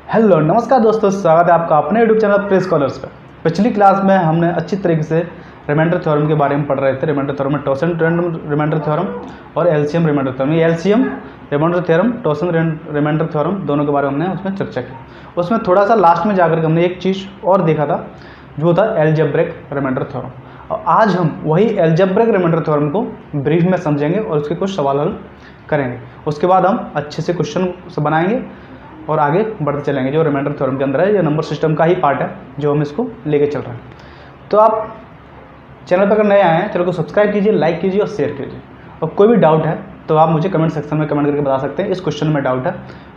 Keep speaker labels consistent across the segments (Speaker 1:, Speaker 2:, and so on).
Speaker 1: Hello नमस्कार दोस्तों, स्वागत है आपका अपने यूट्यूब चैनल प्रेस स्कॉलर्स पर। पिछली क्लास में हमने अच्छी तरीके से रिमाइंडर थ्योरम के बारे में पढ़ रहे थे। रिमाइंडर थ्योरम में टॉसन रिमाइंडर थ्योरम और एलसीएम रिमाइंडर थ्योरम। ये एलसीएम रिमाइंडर थ्योरम, टॉसन रिमाइंडर थ्योरम दोनों के बारे में हमने उसमें चर्चा की। उसमें थोड़ा सा लास्ट में जाकर हमने एक चीज़ और देखा था, जो था एलजेब्रिक रिमाइंडर थ्योरम। और आज हम वही एलजेब्रिक रिमाइंडर थ्योरम को ब्रीफ में समझेंगे और उसके कुछ सवाल हल करेंगे। उसके बाद हम अच्छे से क्वेश्चन बनाएंगे और आगे बढ़ते चलेंगे। जो रिमाइंडर थ्योरम के अंदर है, ये नंबर सिस्टम का ही पार्ट है जो हम इसको लेके चल रहे हैं। तो आप चैनल पर अगर नए आए हैं, चैनल को सब्सक्राइब कीजिए, लाइक कीजिए और शेयर कीजिए। और कोई भी डाउट है तो आप मुझे कमेंट सेक्शन में कमेंट करके बता सकते हैं इस क्वेश्चन में डाउट है,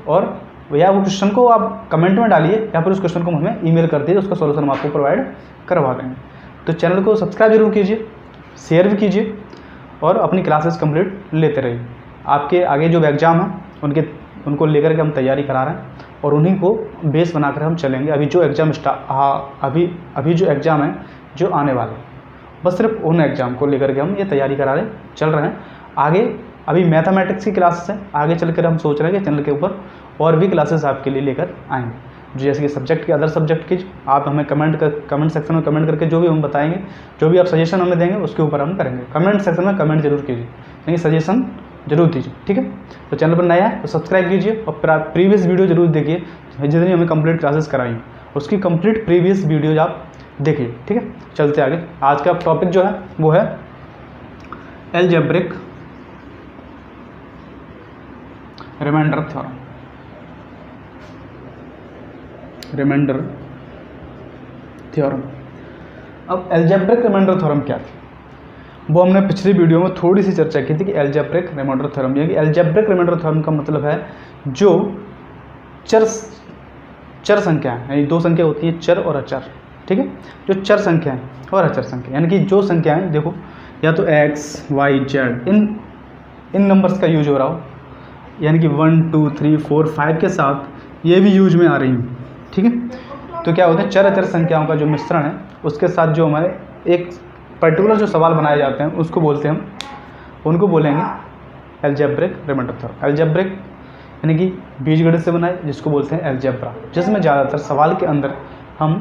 Speaker 1: और या वो क्वेश्चन को आप कमेंट में डालिए या फिर उस क्वेश्चन को हमें ईमेल कर दीजिए, उसका सॉल्यूशन हम आपको प्रोवाइड करवा देंगे। तो चैनल को सब्सक्राइब जरूर कीजिए, शेयर भी कीजिए और अपनी क्लासेस कंप्लीट लेते रहिए। आपके आगे जो एग्ज़ाम है उनको लेकर के हम तैयारी करा रहे हैं और उन्हीं को बेस बनाकर हम चलेंगे। अभी जो एग्ज़ाम अभी जो एग्ज़ाम है जो आने वाले, बस सिर्फ उन एग्ज़ाम को लेकर के हम ये तैयारी चल रहे हैं। आगे अभी मैथमेटिक्स की क्लासेस है, आगे चलकर हम सोच रहे हैं कि चैनल के ऊपर और भी क्लासेस आपके लिए लेकर आएंगे। जैसे कि सब्जेक्ट के अदर सब्जेक्ट की आप हमें कमेंट सेक्शन में कमेंट करके जो भी हम बताएंगे, जो भी आप सजेशन हमें देंगे उसके ऊपर हम करेंगे। कमेंट सेक्शन में कमेंट जरूर कीजिए, यानी सजेशन जरूर दीजिए, ठीक है। तो चैनल पर नया है तो सब्सक्राइब कीजिए और प्रीवियस वीडियो जरूर देखिए, जितनी हमें कंप्लीट क्लासेस कराई उसकी कंप्लीट प्रीवियस वीडियोज आप देखिए, ठीक है। चलते आगे। आज का टॉपिक जो है वो है algebraic remainder theorem. Remainder theorem. अब एलजेब्रिक रिमाइंडर थ्योरम क्या थी वो हमने पिछली वीडियो में थोड़ी सी चर्चा की थी कि एलजेब्रिक रिमाइंडर थ्योरम, यानी एलजेब्रिक रिमाइंडर थ्योरम का मतलब है जो चर संख्याएं, यानी दो संख्या होती है चर और अचर, ठीक है। जो चर संख्याएं और अचर संख्या, यानी कि जो संख्याएं देखो या तो एक्स वाई जेड इन नंबर्स का यूज हो रहा हो, यानी कि 1 2 3 4 5 के साथ ये भी यूज में आ रही हूँ, ठीक है। तो क्या होता है, चर अचर संख्याओं का जो मिश्रण है उसके साथ जो हमारे एक पर्टिकुलर जो सवाल बनाए जाते हैं उसको बोलते हैं, उनको बोलेंगे एलजेब्रिक रिमाइंडर थ्योरम। एलजेब्रिक यानी कि बीजगणित से बनाए, जिसको बोलते हैं एलजेब्रा, जिसमें ज़्यादातर सवाल के अंदर हम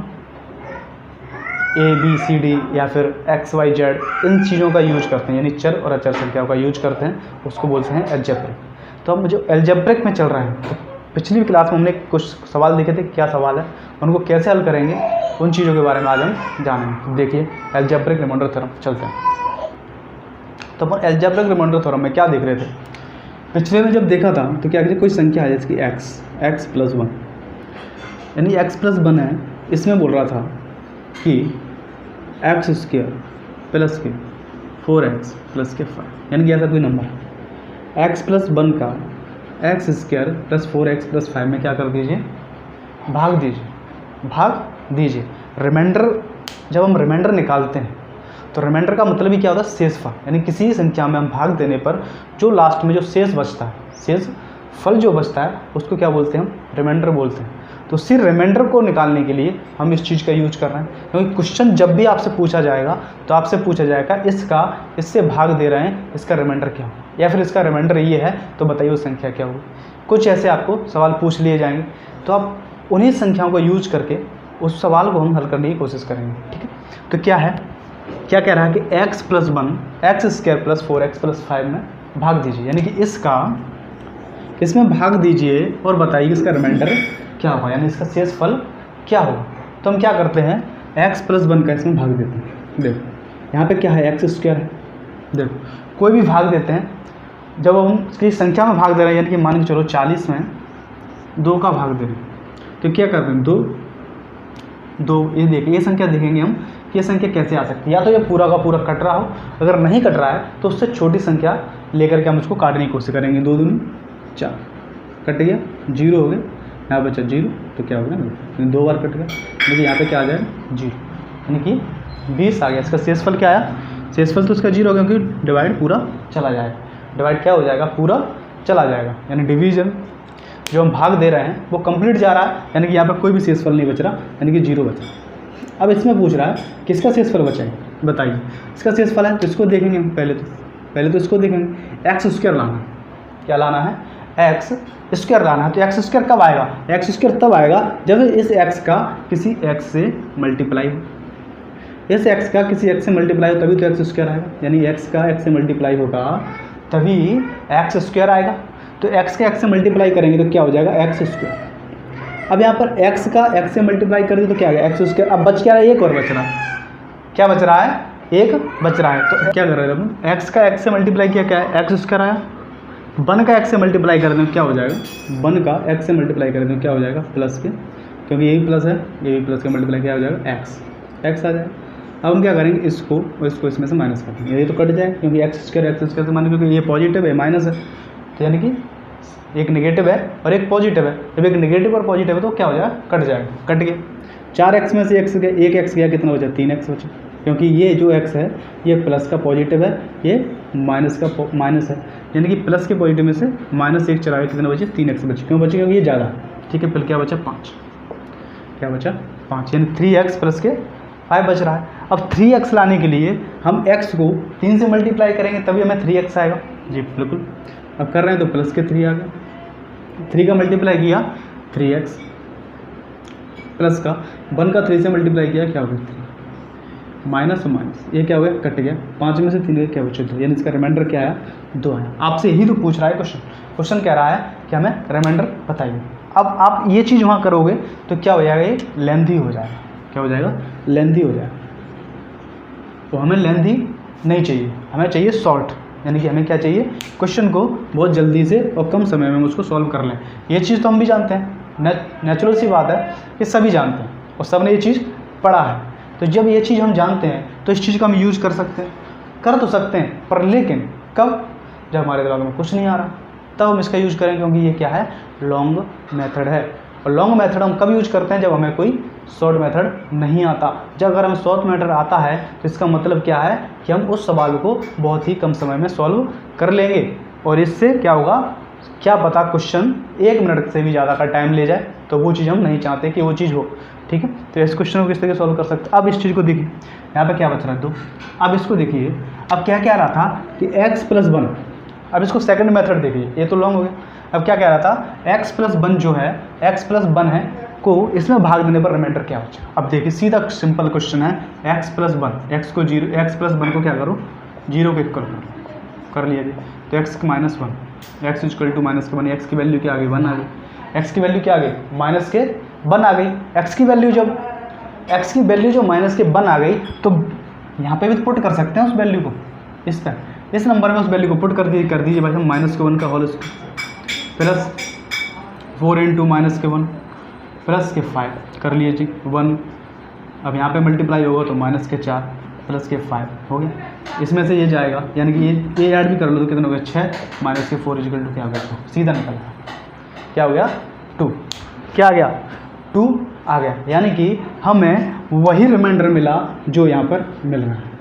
Speaker 1: ए बी सी डी या फिर एक्स वाई जेड इन चीज़ों का यूज करते हैं, यानी चर और अचर संख्याओं का यूज करते हैं, उसको बोलते हैं एलजेब्रिक। तो हम जो एलजेब्रिक में चल रहे हैं, तो पिछली क्लास में हमने कुछ सवाल देखे थे, क्या सवाल है, उनको कैसे हल करेंगे, उन चीज़ों के बारे में आज हम जानेंगे। देखिए एलजेब्रिक रिमाइंडर थ्योरम चलते हैं। तो अपन एलजेब्रिक रिमाइंडर थ्योरम में क्या देख रहे थे, पिछले में जब देखा था तो क्या कोई संख्या है जैसे कि एक्स प्लस 1, यानी एक्स प्लस 1 है, इसमें बोल रहा था कि एक्स स्क्वायर प्लस के 4x प्लस के 5, यानी कि ऐसा कोई नंबर है एक्स प्लस 1 का x square plus 4x plus 5 में क्या कर दीजिए, भाग दीजिए। रिमाइंडर, जब हम रिमाइंडर निकालते हैं तो रिमाइंडर का मतलब ही क्या होता है, शेषफल, यानी किसी संख्या में हम भाग देने पर जो लास्ट में जो शेष बचता है, शेष फल जो बचता है उसको क्या बोलते हैं, हम रिमाइंडर बोलते हैं। तो उसी रिमाइंडर को निकालने के लिए हम इस चीज़ का यूज कर रहे हैं, क्योंकि क्वेश्चन जब भी आपसे पूछा जाएगा तो आपसे पूछा जाएगा इससे भाग दे रहे हैं, इसका रिमाइंडर क्या हो, या फिर इसका रिमाइंडर ये है तो बताइए उस संख्या क्या होगी। कुछ ऐसे आपको सवाल पूछ लिए जाएंगे, तो आप उन्हीं संख्याओं को यूज करके उस सवाल को हम हल करने की कोशिश करेंगे, ठीक है। तो क्या कह रहा है कि x plus 1 x square plus 4x plus 5 में भाग दीजिए, यानी कि इसमें भाग दीजिए और बताइए इसका रिमाइंडर क्या होगा, यानी इसका शेष फल क्या होगा। तो हम क्या करते हैं, x प्लस 1 का इसमें भाग देते हैं। देखो यहाँ पे क्या है, एक्स स्क्वायर है, देखो कोई भी भाग देते हैं, जब हम इसकी संख्या में भाग दे रहे हैं, यानी कि मान के चलो 40 में 2 का भाग दे रहे हैं, तो क्या करते हैं, 2 ये देखिए, ये संख्या देखेंगे हम कि ये संख्या कैसे आ सकती है, या तो ये पूरा का पूरा कट रहा हो, अगर नहीं कट रहा है तो उससे छोटी संख्या लेकर के हम उसको काटने की कोशिश करेंगे। 2 दूनी 4 कट गया, 0 हो गया, यहाँ बचा 0, तो क्या हो गया, 2 बार कट गया, देखिए यहाँ पे क्या आ जाएगा 0, यानी कि 20 आ गया। इसका शेषफल क्या आया, शेषफल तो इसका 0 हो गया, क्योंकि डिवाइड पूरा चला जाएगा, डिवाइड क्या हो जाएगा, पूरा चला जाएगा, यानी डिवीजन जो हम भाग दे रहे हैं वो कंप्लीट जा रहा है, यानी कि यहाँ पर कोई भी शेषफल नहीं बच रहा, यानी कि 0 बचा। अब इसमें पूछ रहा है किसका शेषफल बचा है, बताइए। इसका शेषफल है तो इसको देखेंगे हम, पहले तो इसको देखेंगे, एक्स स्क्वायर लाना है, क्या लाना है, एक्स स्क्वायर लाना है। तो एक्स स्क्वायर कब आएगा? एक्स स्क्वायर तब आएगा जब इस एक्स का किसी एक्स से मल्टीप्लाई हो, इस एक्स का किसी एक्स से मल्टीप्लाई हो तभी तो एक्स स्क्वायर आएगा। यानी एक्स का एक्स से मल्टीप्लाई होगा तभी एक्स स्क्वायर आएगा। तो एक्स का एक्स से मल्टीप्लाई करेंगे तो क्या हो जाएगा? X square. अब यहाँ पर एक्स का एक्स से मल्टीप्लाई कर दिया तो क्या आ गया? X square. अब बच क्या रहा है? एक और बच रहा है। क्या बच रहा है? एक बच रहा है। तो क्या कर रहे हैं हम? एक्स का एक्स से मल्टीप्लाई किया, क्या है? एक्स स्क्वायर आया। वन का एक्स से मल्टीप्लाई कर दें क्या हो जाएगा? वन का एक्स से मल्टीप्लाई कर दें क्या हो जाएगा? प्लस के, क्योंकि ये भी प्लस है, ये भी प्लस का मल्टीप्लाई क्या हो जाएगा? एक्स, एक्स आ जाएगा। अब हम क्या करेंगे? इसको और इसको इसमें से माइनस कर देंगे, ये तो कट जाए क्योंकि एक्स स्क्वायर से माइनस, क्योंकि ये पॉजिटिव है माइनस है, तो यानी कि एक नेगेटिव है और एक पॉजिटिव है। जब एक नेगेटिव और पॉजिटिव है तो क्या हो जाएगा? कट जाएगा, कट गया। 4x में से एक्स गया, एक एक्स गया, कितना बचा? 3x बचा, क्योंकि ये जो x है ये प्लस का पॉजिटिव है, ये माइनस का माइनस है, यानी कि प्लस के पॉजिटिव में से माइनस एक चला गया, कितना बचे? 3x बचे। क्यों बचे? क्योंकि ये ज़्यादा है। ठीक है, फिर क्या बचा? 5। क्या बचा? 5, यानी 3x प्लस के 5 बच रहा है। अब 3x लाने के लिए हम x को 3 से मल्टीप्लाई करेंगे तभी हमें 3x आएगा। जी बिल्कुल। अब कर रहे हैं तो प्लस के 3 आ गया, 3 का मल्टीप्लाई किया 3x, प्लस का 1 का 3 से मल्टीप्लाई किया क्या हो गया? 3 माइनस और माइनस, ये क्या हो गया? कट गया। 5 में से 3 क्या बचे? 2, यानी इसका रिमाइंडर क्या आया? 2 आया। आपसे यही तो पूछ रहा है क्वेश्चन। क्वेश्चन कह रहा है कि हमें रिमाइंडर बताइए। अब आप ये चीज़ वहाँ करोगे तो क्या हो जाएगा? ये लेंथी हो जाएगा। क्या हो जाएगा? लेंथी हो जाएगा। तो हमें लेंथी नहीं चाहिए, हमें चाहिए शॉर्ट। यानी कि हमें क्या चाहिए? क्वेश्चन को बहुत जल्दी से और कम समय में हम उसको सॉल्व कर लें। ये चीज़ तो हम भी जानते हैं, नेचुरल सी बात है कि सभी जानते हैं और सब ने ये चीज़ पढ़ा है। तो जब ये चीज़ हम जानते हैं तो इस चीज़ का हम यूज़ कर सकते हैं, कर तो सकते हैं, पर लेकिन कब? जब हमारे दिमाग में कुछ नहीं आ रहा तब हम इसका यूज़ करें, क्योंकि ये क्या है? लॉन्ग मेथड है। और लॉन्ग मेथड हम कब यूज करते हैं? जब हमें कोई शॉर्ट मेथड नहीं आता। जब अगर हमें शॉर्ट मेथड आता है तो इसका मतलब क्या है कि हम उस सवाल को बहुत ही कम समय में सॉल्व कर लेंगे। और इससे क्या होगा? क्या पता क्वेश्चन 1 मिनट से भी ज़्यादा का टाइम ले जाए, तो वो चीज़ हम नहीं चाहते कि वो चीज़ हो। ठीक है, तो इस क्वेश्चन को किस तरीके सॉल्व कर सकते हैं? अब इस चीज़ को देखिए, यहाँ पे क्या बच रहा है? 2। अब इसको देखिए, अब क्या कह रहा था कि x + 1। अब इसको सेकंड मेथड देखिए, ये तो लॉन्ग हो गया। अब क्या कह रहा था? x + 1 जो है, x + 1 है को इसमें भाग देने पर रिमाइंडर क्या बचेगा? अब देखिए सीधा सिंपल क्वेश्चन है, x + 1, x को 0, x + 1 को क्या करो? 0 के इक्वल कर लिया जी। तो x -1, x = -1, x की वैल्यू क्या आ गई? 1 आ गई। x की वैल्यू क्या आ गई? -1 आ गई। x की वैल्यू जो -1 आ गई तो यहाँ पे भी पुट कर सकते हैं उस वैल्यू को, इस नंबर में उस वैल्यू को पुट कर दीजिए भाई हम। -1 का होल स्क्वायर प्लस 4 × -1 प्लस के 5 कर लिए जी 1। अब यहाँ पे मल्टीप्लाई होगा तो -4 प्लस के 5 हो गया। इसमें से ये जाएगा, यानी कि ये ऐड भी कर लो तो कितना हो गया? 6 - के 4 = क्या हो गया? 2। सीधा निकल गया। क्या हो गया? 2। क्या आ गया? 2 आ गया। यानी कि हमें वही रिमाइंडर मिला जो यहाँ पर मिल रहा है।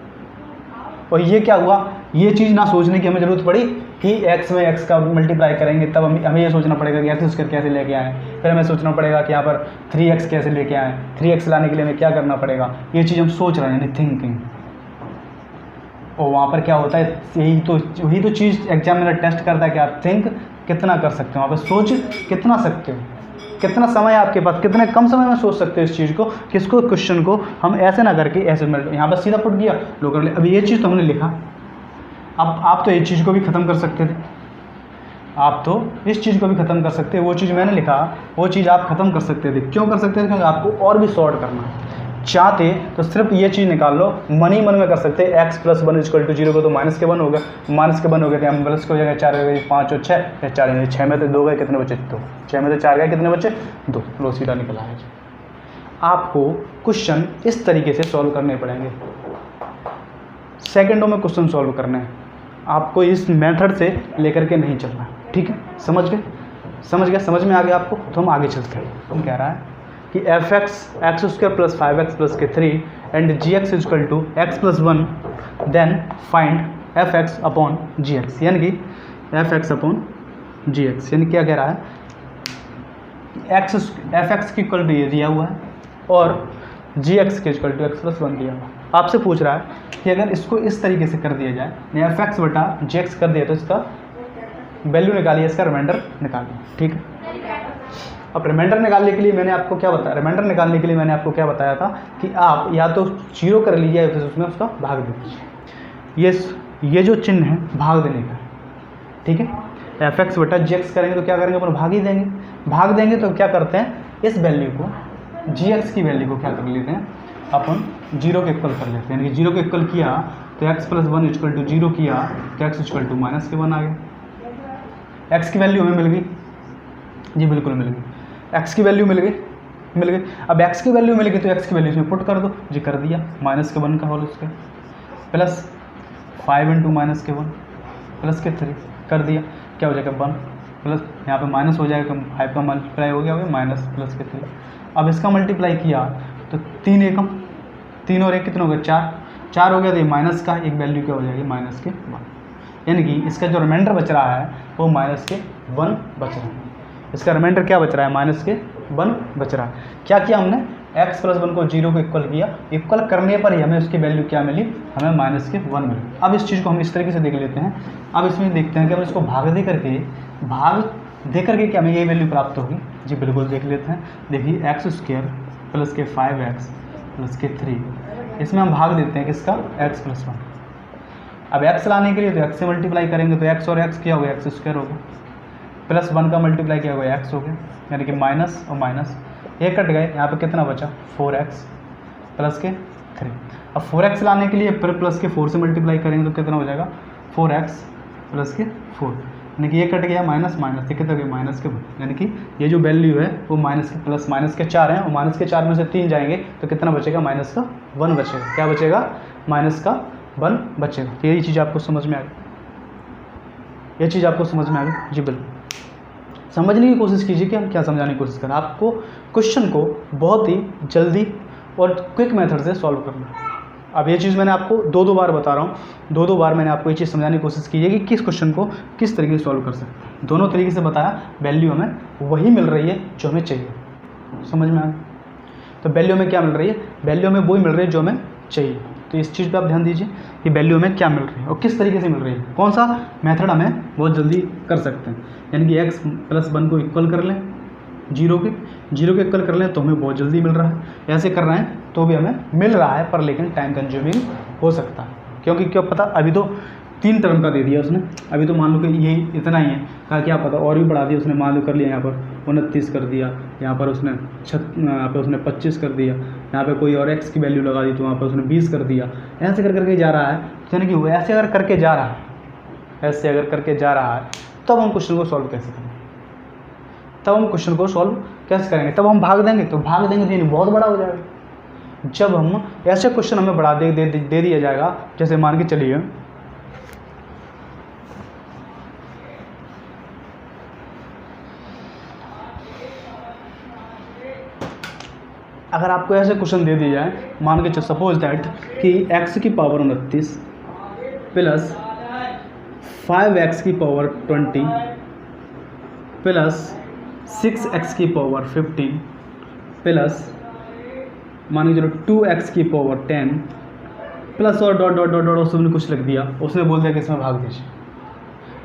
Speaker 1: और ये क्या हुआ? ये चीज़ ना सोचने की हमें ज़रूरत पड़ी कि x में x का मल्टीप्लाई करेंगे तब हमें ये सोचना पड़ेगा कि x स्क्वायर कैसे लेके आएँ, फिर हमें सोचना पड़ेगा कि यहाँ पर 3x कैसे लेके आएँ, 3x लाने के लिए हमें क्या करना पड़ेगा। ये चीज़ हम सोच रहे हैं, यानी थिंकिंग। और वहाँ पर क्या होता है? यही तो चीज़ एग्जाम में टेस्ट करता है कि आप थिंक कितना कर सकते हो, वहाँ पर सोच कितना सकते हो, कितना समय है आपके पास, कितने कम समय में सोच सकते हो इस चीज़ को, किसको क्वेश्चन को हम ऐसे ना करके ऐसे यहाँ पर सीधा पुट किया लो कर ले। अब ये चीज़ तो हमने लिखा, अब आप तो इस चीज़ को भी ख़त्म कर सकते थे, आप तो इस चीज़ को भी ख़त्म कर सकते हैं। वो चीज़ मैंने लिखा, वो चीज़ आप ख़त्म कर सकते थे। क्यों कर सकते थे? क्योंकि आपको और भी शॉर्ट करना है। चाहते तो सिर्फ ये चीज़ निकाल लो, मन ही मन में कर सकते हैं। x + 1 = 0 को तो -1 हो गया, -1 हो गया तो हम प्लस को हो जाएगा 4 हो गया, 5 और 6 या 4 यानी 6 में से 2 गए, कितने बचे? 2। 6 में से 4 गए, कितने बचे? 2। लो सीधा निकल आया। आपको क्वेश्चन इस तरीके से सॉल्व करने पड़ेंगे, सेकंडों में क्वेश्चन सॉल्व करने हैं आपको, इस मेथड से लेकर के नहीं चलना। ठीक है, समझ गए? समझ में आ गया आपको? तो हम आगे चलते हैं। हम कह रहा है कि fx x² + 5x + के 3 and gx = x + 1 then find fx/gx, यानी कि fx/gx। यानी क्या कह रहा है? fx की इक्वल ये दिया हुआ है और gx के इक्वल x + 1 दिया हुआ। आपसे पूछ रहा है कि अगर इसको इस तरीके से कर दिया जाए, fx/gx कर दिया तो इसका वैल्यू निकालिए, इसका रिमाइंडर निकालिए, ठीक है। अब रिमाइंडर निकालने के लिए मैंने आपको क्या बताया, रिमाइंडर निकालने के लिए मैंने आपको क्या बताया था कि आप या तो 0 कर लीजिए या फिर उसमें उसका भाग दे दीजिए। ये जो चिन्ह है भाग देने का, ठीक है। एफ एक्स बटा जी एक्स करेंगे तो क्या करेंगे, अपन भाग ही देंगे। भाग देंगे तो क्या करते हैं, इस वैल्यू को जी एक्स की वैल्यू को क्या कर लेते हैं, अपन 0 के इक्वल कर लेते हैं। यानी कि 0 के इक्वल किया तो x + 1 = 0 किया तो x = -1 आ गया। x की वैल्यू हमें मिल गई जी, बिल्कुल मिल गई। x की वैल्यू मिल गई। अब x की वैल्यू मिल गई तो x की वैल्यू इसमें पुट कर दो जी, कर दिया। -1 का होल स्क्वायर प्लस 5 × -1 प्लस के 3 कर दिया, क्या हो जाएगा 1 प्लस यहाँ पे माइनस हो जाएगा, 5 का मल्टीप्लाई हो गया माइनस प्लस के 3। अब इसका मल्टीप्लाई किया तो 3 एकम 3 और 1 कितना हो गया 4 हो गया। तो ये माइनस का एक वैल्यू क्या हो जाएगी -1, यानी कि इसका जो रिमाइंडर बच रहा है वो -1 बच रहा है। इसका रिमाइंडर क्या बच रहा है, -1 बच रहा है। क्या किया हमने, x + 1 को 0 को इक्वल किया, इक्वल करने पर ही हमें उसकी वैल्यू क्या मिली, हमें -1 मिली। अब इस चीज़ को हम इस तरीके से देख लेते हैं। अब इसमें देखते हैं कि हम इसको भाग दे करके क्या हमें ये वैल्यू प्राप्त होगी जी, बिल्कुल देख लेते हैं। देखिए x² प्लस के 5x प्लस के 3, इसमें हम भाग देते हैं किसका, x + 1। अब x लाने के लिए तो x से मल्टीप्लाई करेंगे तो x और x क्या हो गया, x² हो गया, प्लस 1 का मल्टीप्लाई क्या हो गया, x हो गया, यानी कि माइनस और माइनस ये कट गए। यहाँ पे कितना बचा 4x प्लस के 3। अब 4x लाने के लिए फिर प्लस के 4 से मल्टीप्लाई करेंगे तो कितना हो जाएगा 4x प्लस के 4, यानी कि ये कट गया माइनस माइनस, ये कितना गया -1, यानी कि ये जो वैल्यू है वो माइनस के प्लस -4 है, और -4 में से 3 जाएंगे तो कितना बचेगा, -1 बचेगा। क्या बचेगा, -1 बचेगा। तो यही चीज़ आपको समझ में आ गई, ये चीज़ आपको समझ में आ गई जी, बिल्कुल। समझने की कोशिश कीजिए कि हम क्या समझाने की कोशिश करें। आपको क्वेश्चन को बहुत ही जल्दी और क्विक मेथड से सॉल्व करना है। अब ये चीज़ मैंने आपको 2 बार बता रहा हूँ, 2 बार मैंने आपको ये चीज़ समझाने की कोशिश की है कि किस क्वेश्चन को किस तरीके से सॉल्व कर सकते हैं। दोनों तरीके से बताया, वैल्यू हमें वही मिल रही है जो हमें चाहिए। समझ में आया, तो वैल्यू हमें क्या मिल रही है, वैल्यू हमें वही मिल रही है जो हमें चाहिए। तो इस चीज़ पे आप ध्यान दीजिए कि वैल्यू हमें क्या मिल रही है और किस तरीके से मिल रही है, कौन सा मेथड हमें बहुत जल्दी कर सकते हैं। यानी कि x + 1 को इक्वल कर लें 0 के इक्वल कर लें तो हमें बहुत जल्दी मिल रहा है। ऐसे कर रहे हैं तो भी हमें मिल रहा है, पर लेकिन टाइम कंज्यूमिंग हो सकता है। क्योंकि क्या पता, अभी तो 3 टर्म का दे दिया उसने, अभी तो मान लो कि यही इतना ही है, कहा क्या पता और भी बढ़ा दिया उसने, मान लो कर लिया यहाँ पर 29 कर दिया, यहाँ पर उसने 25 कर दिया, यहाँ पे कोई और x की वैल्यू लगा दी तो वहाँ पर उसने 20 कर दिया। ऐसे करके जा रहा है, यानी कि वो ऐसे अगर करके जा रहा है तब हम क्वेश्चन को सॉल्व कैसे करेंगे, तब हम भाग देंगे तो ये बहुत बड़ा हो जाएगा। जब हम ऐसे क्वेश्चन हमें बढ़ा दे दिया जाएगा, जैसे मान के चलिए अगर आपको ऐसे क्वेश्चन दे दिया जाए, मान के सपोज दैट कि x की पावर 29 प्लस 5x की पावर 20 प्लस 6x की पावर 15 प्लस मान के चलो 2x की पावर 10 प्लस और डॉट डॉट डॉट डॉट उसने कुछ लिख दिया, उसने बोल दिया कि इसमें भाग दीजिए।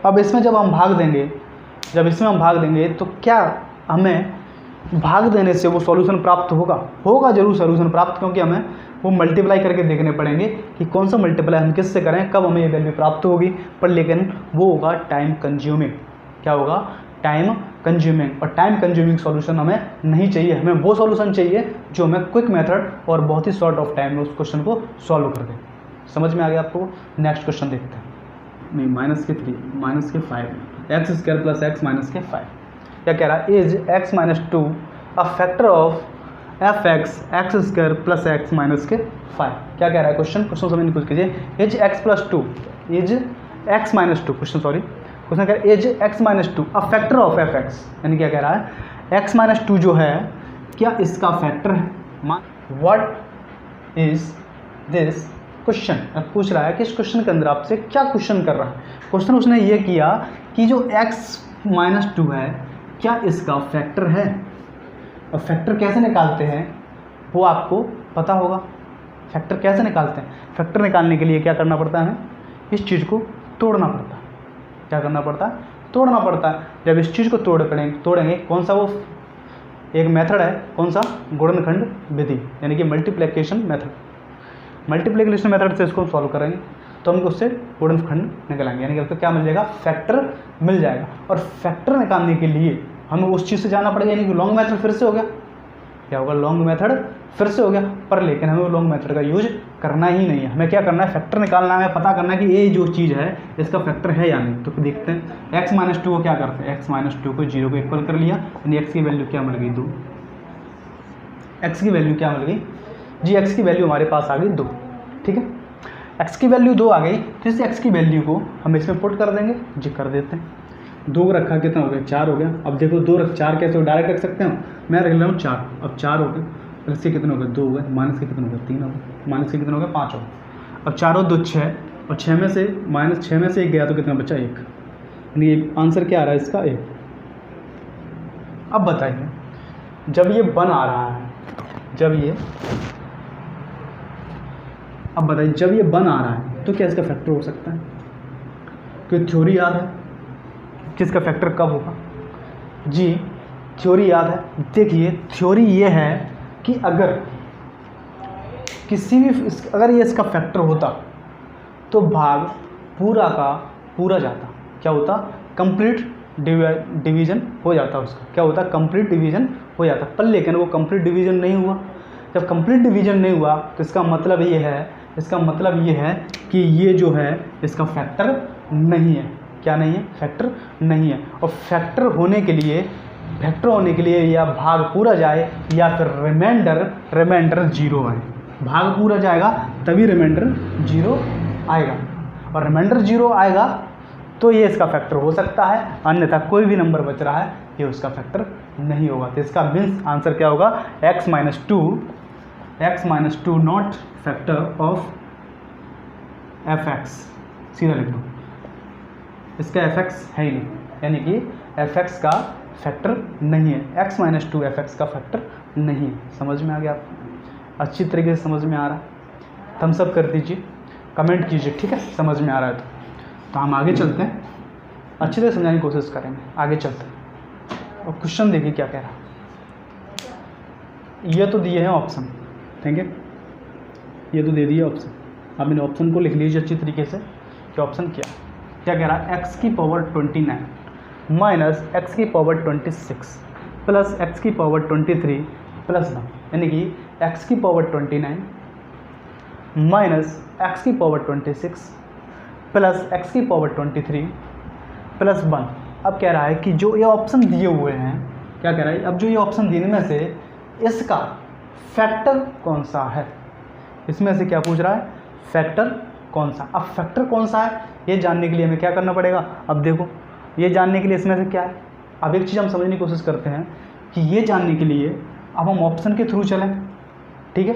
Speaker 1: अब इसमें जब हम भाग देंगे तो क्या हमें भाग देने से वो सॉल्यूशन प्राप्त होगा जरूर सॉल्यूशन प्राप्त, क्योंकि हमें वो मल्टीप्लाई करके देखने पड़ेंगे कि कौन सा मल्टीप्लाई हम किससे करें, कब हमें ये वैल्यू प्राप्त होगी। पर लेकिन वो होगा टाइम कंज्यूमिंग। क्या होगा, टाइम कंज्यूमिंग। और टाइम कंज्यूमिंग सॉल्यूशन हमें नहीं चाहिए, हमें वो सॉल्यूशन चाहिए जो हमें क्विक मेथड और बहुत ही शॉर्ट ऑफ टाइम में उस क्वेश्चन को सॉल्व कर दे। समझ में आ गया आपको। नेक्स्ट क्वेश्चन देखते हैं। नहीं, -3 -5 x² प्लस x माइनस के 5 क्या कह रहा है, is x - 2 a factor of f(x) x² plus x minus के 5। क्या कह रहा है क्वेश्चन समझने की कोशिश कीजिए। Is x + 2 is x - 2 question कह रहा है is x - 2 a factor of f(x), यानी क्या कह रहा है x - 2 जो है क्या इसका फैक्टर है। व्हाट इज दिस क्वेश्चन, पूछ रहा है कि इस क्वेश्चन के अंदर आपसे क्या क्वेश्चन कर रहा है। क्वेश्चन उसने ये किया कि जो x - 2 है क्या इसका फैक्टर है, और फैक्टर कैसे निकालते हैं वो आपको पता होगा। फैक्टर कैसे निकालते हैं, फैक्टर निकालने के लिए क्या करना पड़ता है, हमें इस चीज़ को तोड़ना पड़ता है। क्या करना पड़ता है, तोड़ना पड़ता है। जब इस चीज़ को तोड़ेंगे कौन सा वो एक मेथड है, कौन सा, गुणनखंड विधि, यानी कि मल्टीप्लिकेशन मेथड। मल्टीप्लिकेशन मेथड से इसको सॉल्व करेंगे तो हमको उससे गुणनखंड निकलेंगे, यानी कि आपको क्या मिल जाएगा, फैक्टर मिल जाएगा। और फैक्टर निकालने के लिए हमें उस चीज़ से जाना पड़ेगा, यानी कि लॉन्ग मेथड फिर से हो गया, क्या होगा, लॉन्ग मेथड फिर से हो गया। पर लेकिन हमें वो लॉन्ग मेथड का यूज करना ही नहीं है, हमें क्या करना है, फैक्टर निकालना है, पता करना है कि ये जो चीज़ है इसका फैक्टर है या नहीं। तो देखते हैं x-2 को क्या करते हैं, x-2 को 0 को इक्वल कर लिया, यानी x की वैल्यू क्या मिल गई, 2। x की वैल्यू क्या मिल गई जी, x की वैल्यू हमारे पास आ गई 2, ठीक है। x की वैल्यू 2 आ गई, तो इस x की वैल्यू को हम इसमें पुट कर देंगे जी, कर देते हैं। 2 रखा कितना हो गया, 4 हो गया। अब देखो 2 रख 4 कैसे हो, डायरेक्ट रख सकते हो, मैं रख रहा हूँ 4, अब 4 हो गए, प्लस के कितने हो गए, 2 हो गए, माइनस के कितने हो गए, 3 हो गए, माइनस के कितने हो गए, 5 हो गए। अब 4 और 2 6, और 6 में से माइनस 6 में से 1 गया तो कितना बचा, 1, यानी आंसर क्या आ रहा है इसका, 1। अब बताइए जब ये बन आ रहा है, अब बताइए जब ये बन आ रहा है तो क्या इसका फैक्टर हो सकता है, क्योंकि थ्योरी याद है कि इसका फैक्टर कब होगा जी, थ्योरी याद है। देखिए थ्योरी ये है कि अगर किसी भी अगर ये इसका फैक्टर होता तो भाग पूरा का पूरा जाता, क्या होता, कंप्लीट डिवीजन हो जाता उसका, क्या होता, कंप्लीट डिवीजन हो जाता। पर लेकिन वो कंप्लीट डिवीजन नहीं हुआ। जब कंप्लीट डिवीजन नहीं हुआ तो इसका मतलब ये है कि ये जो है इसका फैक्टर नहीं है, क्या नहीं है, फैक्टर नहीं है। और फैक्टर होने के लिए या भाग पूरा जाए या फिर रिमाइंडर 0 आए, भाग पूरा जाएगा तभी रिमाइंडर 0 आएगा, और रिमाइंडर 0 आएगा तो ये इसका फैक्टर हो सकता है, अन्यथा कोई भी नंबर बच रहा है ये उसका फैक्टर नहीं होगा। तो इसका मीन्स आंसर क्या होगा, x-2 not factor of fx, सीधा लिख दो, इसका fx है ही नहीं, यानी कि fx का फैक्टर नहीं है, x-2 fx का फैक्टर नहीं है। समझ में आ गया आपको, अच्छी तरीके से समझ में आ रहा है, थम्स अप कर दीजिए, कमेंट कीजिए, ठीक है, समझ में आ रहा है तो हम आगे चलते हैं, अच्छी तरह समझाने की कोशिश करेंगे, आगे चलते हैं। और क्वेश्चन देखिए क्या कह रहा है, ये तो दिए हैं ऑप्शन, ठीक है, ये तो दे दिए ऑप्शन, अब इन ऑप्शन को लिख लीजिए अच्छी तरीके से कि ऑप्शन क्या कह रहा है, x की पावर 29 माइनस x की पावर 26 प्लस x की पावर 23 प्लस 1, यानी कि x की पावर 29 माइनस x की पावर 26 प्लस x की पावर 23 प्लस 1। अब कह रहा है कि जो ये ऑप्शन दिए हुए हैं, क्या कह रहा है, अब जो ये ऑप्शन देने में से इसका फैक्टर कौन सा है, इसमें से क्या पूछ रहा है, फैक्टर कौन सा। अब फैक्टर कौन सा है ये जानने के लिए हमें क्या करना पड़ेगा, अब देखो ये जानने के लिए इसमें से क्या है, अब एक चीज़ हम समझने की कोशिश करते हैं कि ये जानने के लिए अब हम ऑप्शन के थ्रू चलें, ठीक है,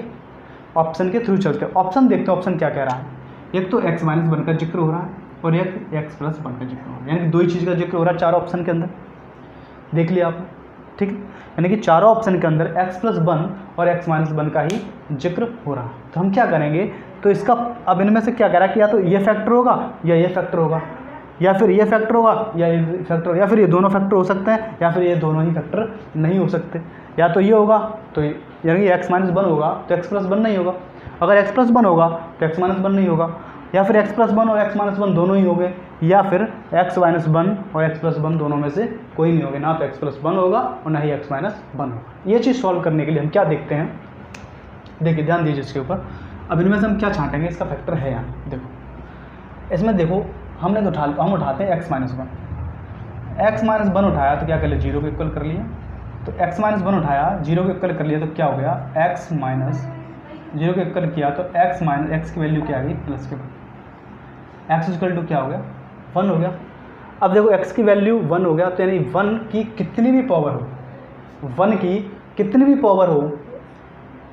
Speaker 1: ऑप्शन के थ्रू चलते हैं, ऑप्शन देखते हैं ऑप्शन क्या कह रहा है। एक तो x-1 का जिक्र हो रहा है और एक x+1 का जिक्र हो रहा है, यानी कि दो ही चीज़ का जिक्र हो रहा है चारों ऑप्शन के अंदर, देख लिया आपने, ठीक है, यानी कि चारों ऑप्शन के अंदर x+1 और x-1 का ही जिक्र हो रहा है। तो हम क्या करेंगे, तो इसका अब इनमें से क्या कह रहा है कि या तो ये फैक्टर होगा या ये फैक्टर होगा, या फिर ये फैक्टर होगा या ये फैक्टर होगा, या फिर ये दोनों फैक्टर हो सकते हैं, या फिर ये दोनों ही फैक्टर नहीं हो सकते। या तो ये होगा तो यानी कि x-1 होगा तो x+1 नहीं होगा, अगर x+1 होगा तो x-1 नहीं होगा, या फिर x+1 और x-1 दोनों ही हो गए, या फिर x-1 और x+1 दोनों में से कोई नहीं होगा, ना तो x+1 होगा और ना ही x-1 होगा। ये चीज़ सॉल्व करने के लिए हम क्या देखते हैं, देखिए ध्यान दीजिए इसके ऊपर। अब इनमें से हम क्या छांटेंगे, इसका फैक्टर है यहाँ, देखो इसमें देखो हमने तो हम उठाते हैं x-1 उठाया तो क्या कर लिया, 0 को इक्वल कर लिया, तो x-1 उठाया 0 को इक्वल कर लिया तो क्या हो गया, x माइनस 0 को इक्वल किया तो x माइनस x की वैल्यू क्या आ गई, प्लस के बाद x इक्वल टू क्या हो गया, 1 हो गया। अब देखो x की वैल्यू 1 हो गया, तो यानी 1 की कितनी भी पावर हो, 1 की कितनी भी पावर हो,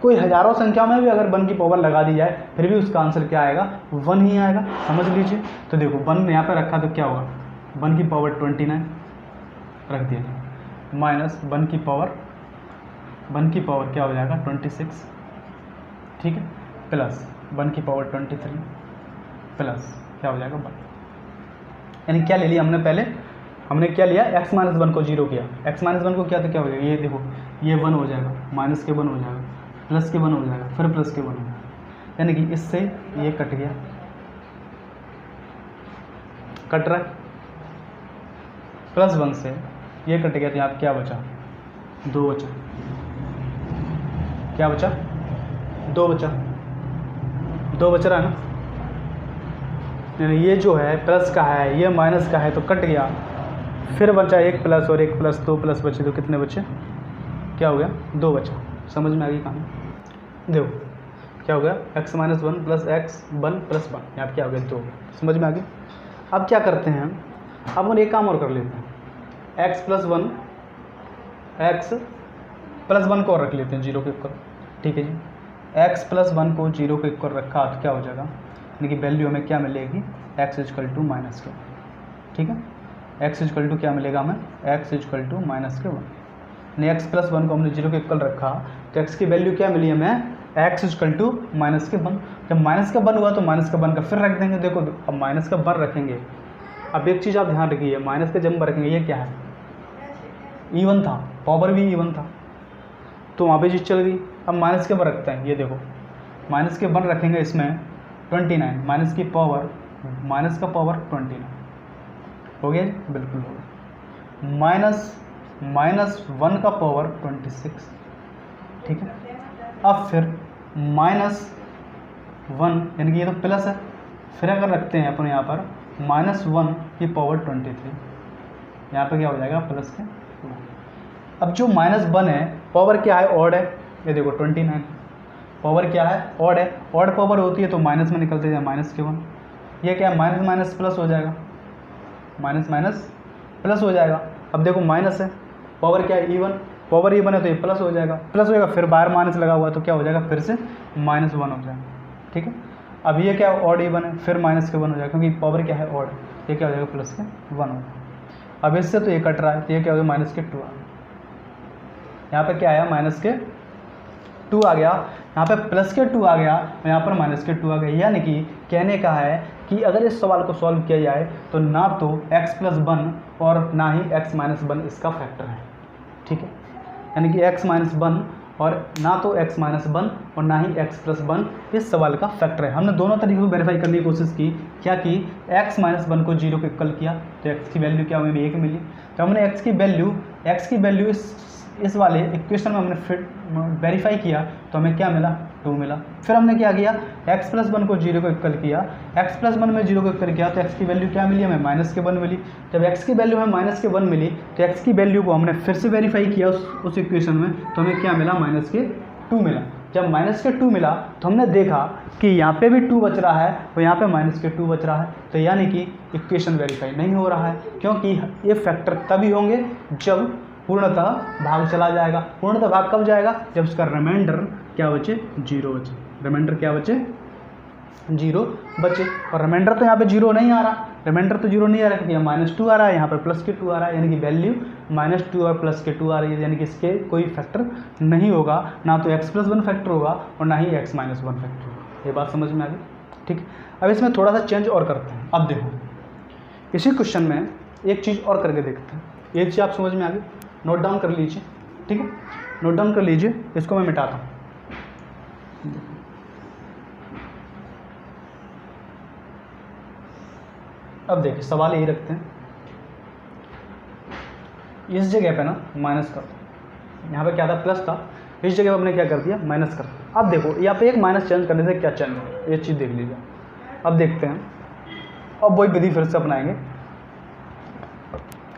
Speaker 1: कोई हज़ारों संख्या में भी अगर 1 की पावर लगा दी जाए फिर भी उसका आंसर क्या आएगा, 1 ही आएगा, समझ लीजिए। तो देखो 1 यहाँ पर रखा तो क्या होगा, 1 की पावर 29 रख दिया, माइनस 1 की पावर क्या हो जाएगा 26, ठीक है, प्लस 1 की पावर 23 प्लस क्या हो जाएगा 1, यानी क्या ले लिया हमने पहले, हमने क्या लिया, x माइनस 1 को 0 किया, x माइनस 1 को किया तो क्या हो जाएगा, ये देखो ये 1 हो जाएगा, माइनस के 1 हो जाएगा, प्लस के 1 हो जाएगा, फिर प्लस के 1 हो जाएगा, यानी कि इससे ये कट गया, कट रहा है, प्लस 1 से ये कट गया, तो यहाँ क्या बचा, 2 बचा, क्या बचा, 2 बचा, 2 बच रहा है ना, यानी ये जो है प्लस का है, ये माइनस का है, तो कट गया, फिर बचा एक प्लस और एक प्लस, 2 प्लस बचे, तो कितने बचे, क्या हो गया, 2 बचा। समझ में आ गई कहानी, देखो क्या हो गया, x minus 1 plus x 1 plus 1, यहाँ पे क्या हो गया, 2, समझ में आ गई। अब क्या करते हैं, अब हम एक काम और कर लेते हैं, x प्लस 1 को रख लेते हैं 0 के इक्वल, ठीक है जी, x प्लस 1 को 0 के इक्वल रखा तो क्या हो जाएगा, यानी कि वैल्यू हमें क्या मिलेगी, x इजकल टू माइनस के, ठीक है, x इजकल टू क्या मिलेगा हमें, x इजकल टू माइनस के 1, यानी x प्लस 1 को हमने 0 के इक्वल रखा तो x की वैल्यू क्या मिली हमें, x इजकल टू माइनस के 1, जब माइनस का 1 हुआ तो माइनस का 1 का फिर रख देंगे, देखो अब माइनस का 1 रखेंगे, अब एक चीज़ आप ध्यान रखिए, माइनस का जब 1 रखेंगे, ये क्या है, इवन था, पावर भी इवन था, तो वहाँ पे चीज़ चल गई, अब माइनस के 1 रखते हैं, ये देखो माइनस के 1 रखेंगे, इसमें 29, माइनस की पावर, माइनस का पावर 29 हो गया जी, बिल्कुल हो गया, माइनस 1 का पावर 26, ठीक है, अब फिर माइनस 1 यानी कि ये तो प्लस है, फिर अगर रखते हैं अपन यहाँ पर माइनस 1 की पावर 23, यहाँ पे क्या हो जाएगा, प्लस के 1। अब जो माइनस 1 है पावर क्या है, ऑड है, ये देखो 29 पावर क्या है, ऑड है, ऑड पावर होती है तो माइनस में निकलते जाए, माइनस के 1, ये क्या है, माइनस माइनस प्लस हो जाएगा, माइनस माइनस प्लस हो जाएगा, अब देखो माइनस है, पावर क्या है, इवन, पावर इवन है तो ये प्लस हो जाएगा, प्लस हो जाएगा, फिर बाहर माइनस लगा हुआ तो क्या हो जाएगा, फिर से माइनस 1 हो जाएगा, ठीक है, अब ये क्या है, ऑड इवन है, फिर माइनस के 1 हो जाएगा, क्योंकि पावर क्या है, ऑड, ये क्या हो जाएगा, प्लस के 1 हो जाएगा, अब इससे तो ये कट रहा है, तो ये क्या हो गया, माइनस के 2 आ गया, यहाँ पे क्या आया, माइनस के 2 आ गया, यहाँ पे प्लस के 2 आ गया, और यहाँ पर माइनस के 2 आ गया, यानी कि कहने का है कि अगर इस सवाल को सॉल्व किया जाए तो ना तो x प्लस 1 और ना ही x माइनस 1 इसका फैक्टर है, ठीक है, यानी कि x माइनस 1 और ना तो x माइनस 1 और ना ही x प्लस 1 इस सवाल का फैक्टर है। हमने दोनों तरीके को वेरीफाई करने की कोशिश की, क्या कि x माइनस 1 को 0 के इक्वल किया तो x की वैल्यू क्या हमें 1 मिली, तो हमने x की वैल्यू इस वाले इक्वेशन में हमने फिर वेरीफाई किया तो हमें क्या मिला, 2 मिला, फिर हमने क्या किया, x प्लस 1 को 0 को इक्वल किया, x प्लस 1 में 0 को इक्वल किया तो x की वैल्यू क्या मिली हमें, माइनस के 1 मिली, जब x की वैल्यू हमें माइनस के 1 मिली तो x की वैल्यू को हमने फिर से वेरीफाई किया उस इक्वेशन में तो हमें क्या मिला, माइनस के 2 मिला, जब माइनस के 2 मिला तो हमने देखा कि यहाँ पे भी 2 बच रहा है और यहाँ पे माइनस के 2 बच रहा है, तो यानी कि इक्वेशन वेरीफाई नहीं हो रहा है, क्योंकि ये फैक्टर तभी होंगे जब पूर्णतः भाग चला जाएगा। पूर्णतः भाग कब जाएगा, जब उसका रिमाइंडर क्या बचे, 0 बचे, रिमाइंडर क्या बचे, 0 बचे, और रिमाइंडर तो यहाँ पे 0 नहीं आ रहा, रिमाइंडर तो 0 नहीं आ रहा क्योंकि यहाँ माइनस 2 आ रहा है, यहाँ पर प्लस के 2 आ रहा है, यानी कि वैल्यू माइनस 2 और प्लस के 2 आ रही है, यानी कि इसके कोई फैक्टर नहीं होगा, ना तो x प्लस 1 फैक्टर होगा और ना ही x माइनस 1 फैक्टर होगा। ये बात समझ में आ गई, ठीक। अब इसमें थोड़ा सा चेंज और करते हैं। अब देखो इसी क्वेश्चन में एक चीज़ और करके देखते हैं, ये चीज़ आप समझ में आ गई, नोट डाउन कर लीजिए, ठीक है, नोट डाउन कर लीजिए, इसको मैं मिटाता हूँ। अब देखिए सवाल यही रखते हैं, इस जगह पे ना माइनस कर दो, यहाँ पे क्या था, प्लस था, इस जगह पे हमने क्या कर दिया, माइनस कर दिया। अब देखो यहाँ पे एक माइनस चेंज करने से क्या चेंज है, ये चीज़ देख लीजिए। अब देखते हैं, अब वही विधि फिर से अपनाएंगे,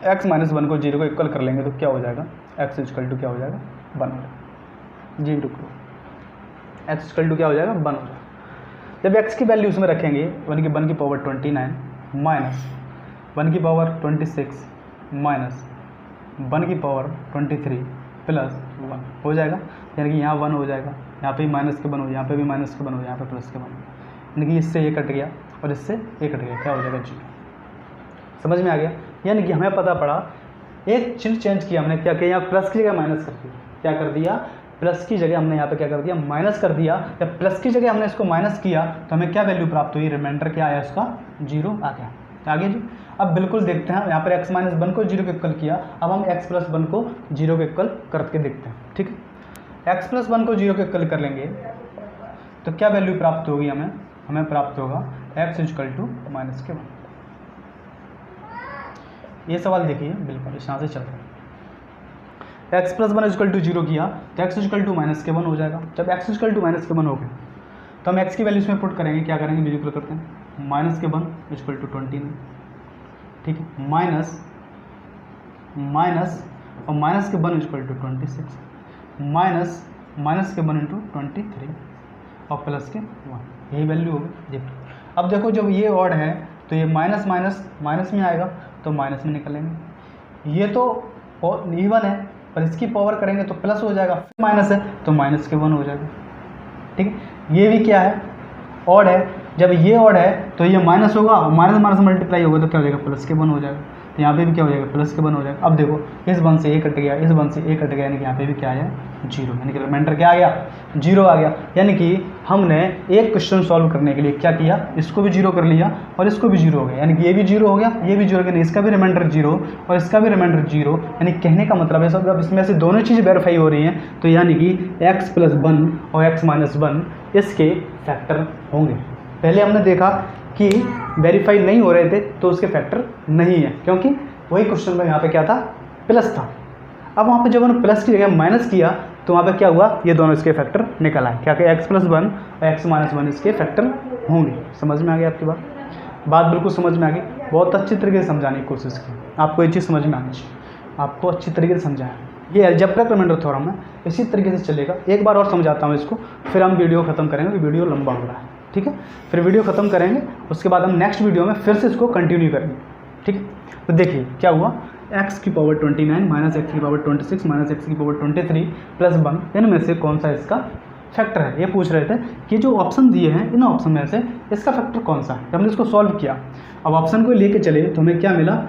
Speaker 1: x माइनस 1 को 0 को इक्वल कर लेंगे तो क्या हो जाएगा, x इक्वल टू क्या हो जाएगा, 1 हो जाएगा, जी रुको, x इक्वल टू क्या हो जाएगा, 1 हो जाएगा। जब x की वैल्यू उसमें रखेंगे 1 की पावर 29 माइनस 1 की पावर 26 माइनस 1 की पावर 23 प्लस 1 हो जाएगा, यानी कि यहाँ 1 हो जाएगा, यहाँ पे भी माइनस के 1 हो, यहाँ पे भी माइनस के 1 हो, यहाँ पे प्लस के 1 हो, यानी कि इससे ये कट गया और इससे ये कट गया, क्या हो जाएगा, 0। समझ में आ गया, यानी कि हमें पता पड़ा एक चिन्ह चेंज किया हमने, क्या किया, यहाँ प्लस की जगह माइनस कर दिया, क्या कर दिया, प्लस की जगह हमने यहाँ पे क्या कर दिया, माइनस कर दिया, जब प्लस की जगह हमने इसको माइनस किया तो हमें क्या वैल्यू प्राप्त हुई, रिमाइंडर क्या आया उसका, 0 आ गया। आगे जी अब बिल्कुल देखते हैं, यहाँ पर x माइनस 1 को 0 के इक्वल किया, अब हम x प्लस 1 को 0 के इक्वल करके देखते हैं। ठीक है, x प्लस 1 को 0 के इक्वल कर लेंगे तो क्या वैल्यू प्राप्त होगी हमें प्राप्त होगा x इक्वल टू माइनस के 1। ये सवाल देखिए बिल्कुल इस यहाँ से चल रहा है, x प्लस 1 इक्वल टू 0 किया तो x इक्वल टू माइनस के 1 हो जाएगा। जब x इक्वल टू माइनस के 1 हो गया तो हम x की वैल्यू इसमें पुट करेंगे, क्या करेंगे बिल्कुल करते हैं, माइनस के 1 इक्वल टू 29, ठीक है, माइनस और माइनस के 1 इक्वल टू 26, माइनस के 1 इंटू 23 और प्लस के 1, यही वैल्यू होगी। देखो अब देखो जब ये ऑड है तो ये माइनस माइनस में आएगा तो माइनस में निकलेंगे, ये तो इवन है पर इसकी पावर करेंगे तो प्लस हो जाएगा, फिर माइनस है तो माइनस के 1 हो जाएगा। ठीक है, ये भी क्या है ऑड है, जब ये ऑड है तो ये माइनस होगा, माइनस माइनस मल्टीप्लाई होगा तो क्या हो जाएगा प्लस के 1 हो जाएगा। तो यहाँ पे भी क्या हो जाएगा प्लस के 1 हो जाएगा। अब देखो इस 1 से 1 कट गया, इस 1 से 1 कट गया, यानी कि यहाँ पे भी क्या है 0, यानी कि रिमाइंडर क्या आ गया 0 आ गया। यानी कि हमने एक क्वेश्चन सॉल्व करने के लिए क्या किया, इसको भी 0 कर लिया और इसको भी 0 हो गया, यानी कि ये भी 0 हो गया, ये भी 0 हो गया, इसका भी रिमाइंडर 0 और इसका भी रिमाइंडर 0। यानी कहने का मतलब है सब, अब इसमें से दोनों चीज़ वेरीफाई हो रही हैं तो यानी कि x प्लस 1 और x माइनस 1 इसके फैक्टर होंगे। पहले हमने देखा कि वेरीफाई नहीं हो रहे थे तो उसके फैक्टर नहीं है, क्योंकि वही क्वेश्चन में यहाँ पे क्या था प्लस था। अब वहाँ पे जब हमने प्लस की जगह माइनस किया तो वहाँ पे क्या हुआ, ये दोनों इसके फैक्टर निकल आए, क्या कि x प्लस 1 और x माइनस 1 इसके फैक्टर होंगे। समझ में आ गई आपकी बात बिल्कुल समझ में आ गई। बहुत अच्छी तरीके से समझाने की कोशिश की, आपको ये चीज़ समझ में आनी चाहिए, आपको अच्छी तरीके से समझाया। ये अलजेब्रिक रिमाइंडर थ्योरम है, इसी तरीके से चलेगा। एक बार और समझाता हूँ इसको, फिर हम वीडियो ख़त्म करेंगे, वीडियो लंबा हो रहा है। ठीक है, फिर वीडियो ख़त्म करेंगे, उसके बाद हम नेक्स्ट वीडियो में फिर से इसको कंटिन्यू करेंगे। ठीक है, तो देखिए क्या हुआ, x की पावर 29 माइनस एक्स की पावर 26 माइनस एक्स की पावर 23 प्लस 1, इनमें से कौन सा इसका फैक्टर है, ये पूछ रहे थे कि जो ऑप्शन दिए हैं इन ऑप्शन में से इसका फैक्टर कौन सा है। हमने इसको सॉल्व किया, अब ऑप्शन को लेके चले तो हमें क्या मिला,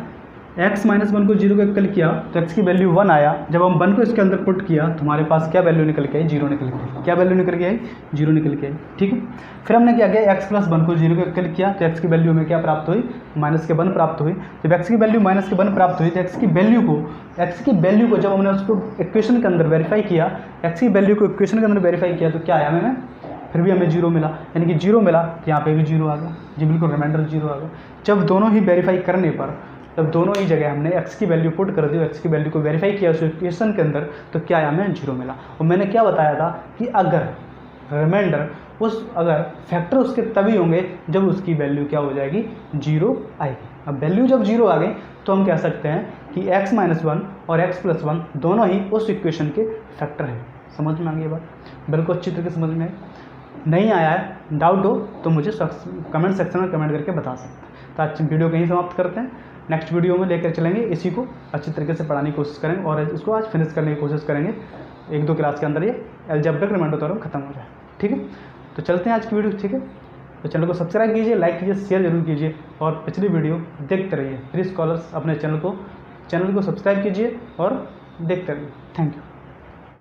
Speaker 1: x माइनस 1 को 0 के इक्वल किया तो x की वैल्यू 1 आया। जब हम 1 को इसके अंदर पुट किया तो हमारे पास क्या वैल्यू निकल के आई, 0 निकल के आई। क्या वैल्यू निकल के आई, 0 निकल के आई। ठीक है, फिर हमने क्या किया, x प्लस 1 को 0 के इक्वल किया तो x की वैल्यू में क्या प्राप्त हुई, माइनस के 1 प्राप्त हुई। जब x की वैल्यू माइनस के 1 प्राप्त हुई तो x की वैल्यू को जब हमने उसको इक्वेशन के अंदर वेरीफाई किया, x की वैल्यू को इक्वेशन के अंदर वेरीफाई किया तो क्या आया हमें, फिर भी हमें 0 मिला, यानी कि 0 मिला तो यहाँ पे भी 0 आ गया जी, बिल्कुल रिमाइंडर 0 आ गया। जब दोनों ही वेरीफाई करने पर, जब दोनों ही जगह हमने x की वैल्यू पुट कर दी, x की वैल्यू को वेरीफाई किया उस इक्वेशन के अंदर तो क्या आया, हमें 0 मिला। और मैंने क्या बताया था कि अगर रिमाइंडर अगर फैक्टर उसके तभी होंगे जब उसकी वैल्यू क्या हो जाएगी, 0 आएगी। अब वैल्यू जब 0 आ गई तो हम कह सकते हैं कि x माइनस 1 और x प्लस 1 दोनों ही उस इक्वेशन के फैक्टर हैं। समझ में आ गई ये बात, बिल्कुल अच्छी तरीके से समझ में आई। नहीं आया है, डाउट हो तो मुझे कमेंट सेक्शन में कमेंट करके बता सकते हैं। तो आज वीडियो कहीं समाप्त करते हैं, नेक्स्ट वीडियो में लेकर चलेंगे, इसी को अच्छी तरीके से पढ़ाने की कोशिश करेंगे और इसको आज फिनिश करने की कोशिश करेंगे। 1-2 क्लास के अंदर ये अलजेब्रिक रिमाइंडर थ्योरम खत्म हो जाए। ठीक है, तो चलते हैं आज की वीडियो। ठीक है, तो चैनल को सब्सक्राइब कीजिए, लाइक कीजिए, शेयर जरूर कीजिए और पिछली वीडियो देखते रहिए। फ्री स्कॉलर्स अपने चैनल को सब्सक्राइब कीजिए और देखते रहिए। Thank you.